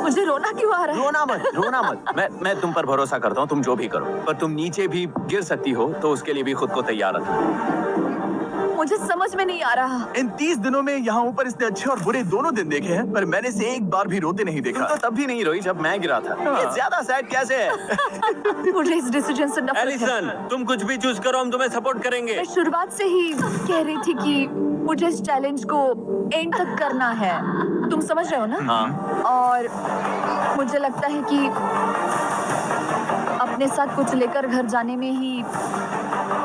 मुझे रोना क्यों आ रहा है? रोना मत, रोना मत। मैं तुम पर भरोसा करता हूँ, तुम जो भी करो। पर तुम नीचे भी गिर सकती हो, तो उसके लिए भी खुद को तैयार रखो। मुझे समझ में नहीं आ रहा। इन 30 दिनों में यहाँ ऊपर इसने अच्छे और बुरे दोनों दिन देखे हैं, पर मैंने इसे एक बार भी रोते नहीं तुम देखा। तो तब भी नहीं रोई जब मैं गिरा था। हाँ। ये ज्यादा सैड कैसे है? मुझे इस डिसीजन से नफरत है। एलिसन, तुम कुछ भी चूज करो, हम तुम्हें सपोर्ट करेंगे। मैं शुरुआत से ही कह रही थी कि मुझे इस चैलेंज को एंड तक करना है। तुम समझ रहे हो ना? हाँ। और मुझे लगता है कि अपने साथ कुछ लेकर घर जाने में ही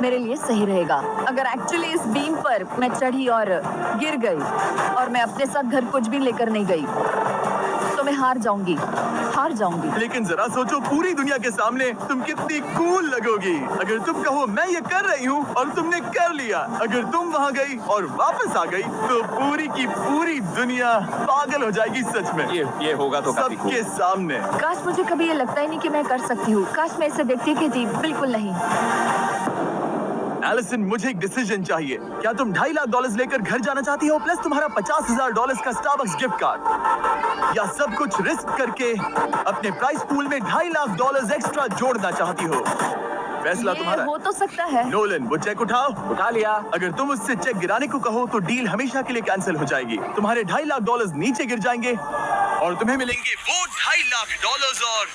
मेरे लिए सही रहेगा। अगर एक्चुअली इस बीम पर मैं चढ़ी और गिर गई और मैं अपने साथ घर कुछ भी लेकर नहीं गई, तो मैं हार जाऊंगी। लेकिन जरा सोचो, पूरी दुनिया के सामने तुम कितनी कूल लगोगी अगर तुम कहो मैं ये कर रही हूँ और तुमने कर लिया। अगर तुम वहाँ गई और वापस आ गई तो पूरी की पूरी दुनिया पागल हो जाएगी सच में। ये होगा तो काफी सबके सामने। काश मुझे कभी ये लगता ही नहीं कि मैं कर सकती हूँ। काश मैं इसे देखती कि थी। बिल्कुल नहीं। एलिसन, मुझे एक डिसीजन चाहिए। क्या तुम $2.5 लाख लेकर घर जाना चाहती हो प्लस तुम्हारा $50,000 का स्टारबक्स गिफ्ट कार्ड, या सब कुछ रिस्क करके अपने प्राइस पूल में $2.5 लाख एक्स्ट्रा जोड़ना चाहती हो? फैसला ये तुम्हारा हो है। तो सकता है। नोलन, वो चेक उठाओ। उठा लिया। अगर तुम उससे चेक गिराने को कहो तो डील हमेशा के लिए कैंसिल हो जाएगी। तुम्हारे $2.5 लाख नीचे गिर जाएंगे और तुम्हें मिलेंगे वो $2.5 लाख और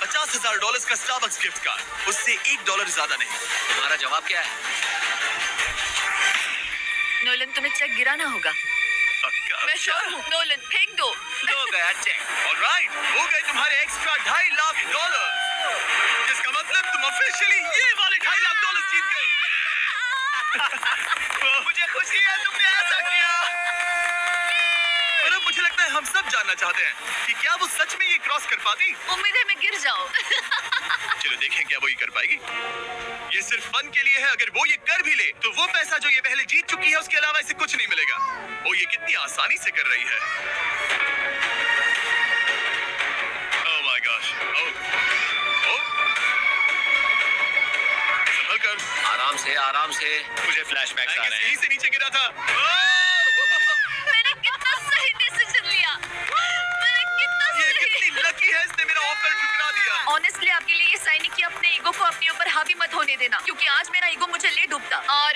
$50,000 का स्टारबक्स गिफ्ट कार्ड। उससे $1 ज्यादा नहीं। तुम्हारा जवाब क्या है? नोलन, तुम्हें चेक गिराना होगा। पक्का? मैं श्योर हूँ। नोलन, फेंक दो। हो गया चेक। ऑलराइट, हो गए तुम्हारे एक्स्ट्रा $2.5 लाख, जिसका मतलब तुम ऑफिशियली ये वाले $2.5 लाख जीत गए। मुझे खुशी है तुमने ऐसा किया। पर अब मुझे लगता है हम सब जानना चाहते हैं कि क्या वो सच में ये क्रॉस कर पाती। उम्मीद है मैं गिर जाऊं। चलो देखें क्या वो ये कर पाएगी। ये सिर्फ फन के लिए है। अगर वो ये कर भी ले तो वो पैसा जो ये पहले जीत चुकी है उसके अलावा इसे कुछ नहीं मिलेगा। वो ये कितनी आसानी से कर रही है। Oh my gosh. ओह संभल कर। आराम से। मुझे फ्लैशबैक्स आ रहे यहीं हैं। से नीचे गिरा था। मैंने कितना सही डिसीजन लिया। ये कितनी लकी है, इसने मेरा ऑफर ठुकरा दिया। ऑनेस्टली आपके लिए ये साइन है कि अपने ईगो को अपने ऊपर हावी मत होने देना, क्योंकि आज मेरा ईगो मुझे ले डूबता। और